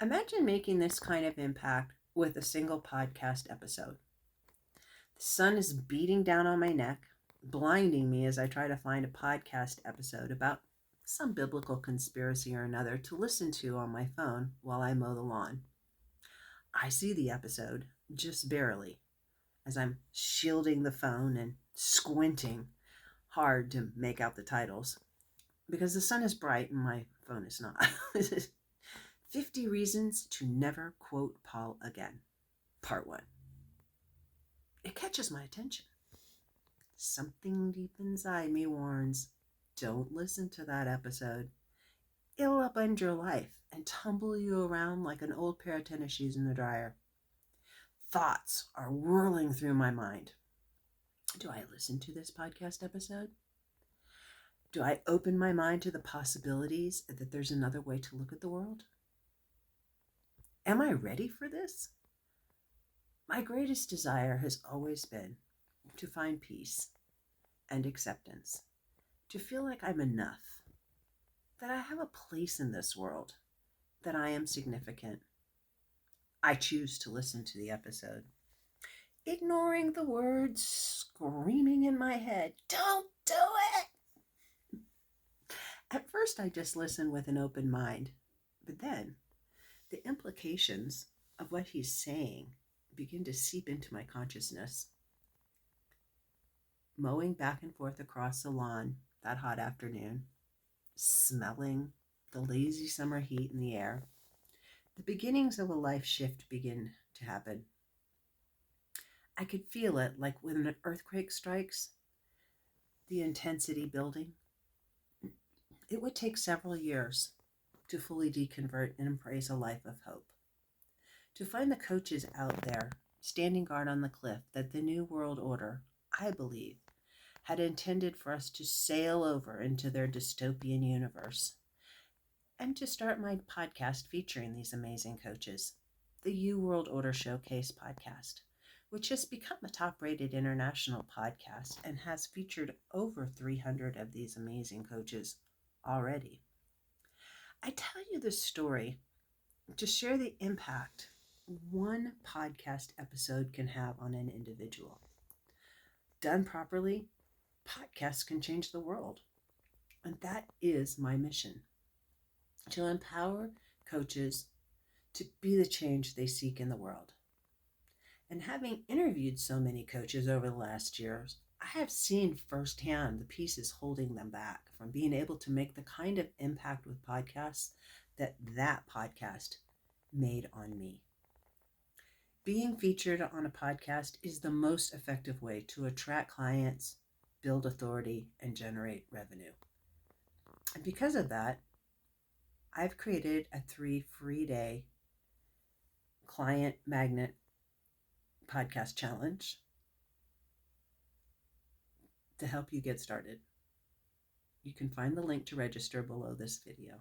Imagine making this kind of impact with a single podcast episode. The sun is beating down on my neck, blinding me as I try to find a podcast episode about some biblical conspiracy or another to listen to on my phone while I mow the lawn. I see the episode, just barely, as I'm shielding the phone and squinting hard to make out the titles, because the sun is bright and my phone is not. 50 Reasons to Never Quote Paul Again, Part 1. It catches my attention. Something deep inside me warns, don't listen to that episode. It'll upend your life and tumble you around like an old pair of tennis shoes in the dryer. Thoughts are whirling through my mind. Do I listen to this podcast episode? Do I open my mind to the possibilities that there's another way to look at the world? Am I ready for this? My greatest desire has always been to find peace and acceptance, to feel like I'm enough, that I have a place in this world, that I am significant. I choose to listen to the episode, ignoring the words screaming in my head, don't do it! At first, I just listen with an open mind, but then the implications of what he's saying begin to seep into my consciousness. Mowing back and forth across the lawn that hot afternoon, smelling the lazy summer heat in the air, the beginnings of a life shift begin to happen. I could feel it like when an earthquake strikes, the intensity building. It would take several years to fully deconvert and embrace a life of hope. To find the coaches out there standing guard on the cliff that the New World Order, I believe, had intended for us to sail over into their dystopian universe. And to start my podcast featuring these amazing coaches, the You World Order Showcase podcast, which has become a top-rated international podcast and has featured over 300 of these amazing coaches already. I tell you this story to share the impact one podcast episode can have on an individual. Done properly, podcasts can change the world. And that is my mission, to empower coaches to be the change they seek in the world. And having interviewed so many coaches over the last years, I have seen firsthand the pieces holding them back from being able to make the kind of impact with podcasts that podcast made on me. Being featured on a podcast is the most effective way to attract clients, build authority, and generate revenue. And because of that, I've created a 3 free-day client magnet podcast challenge to help you get started. You can find the link to register below this video.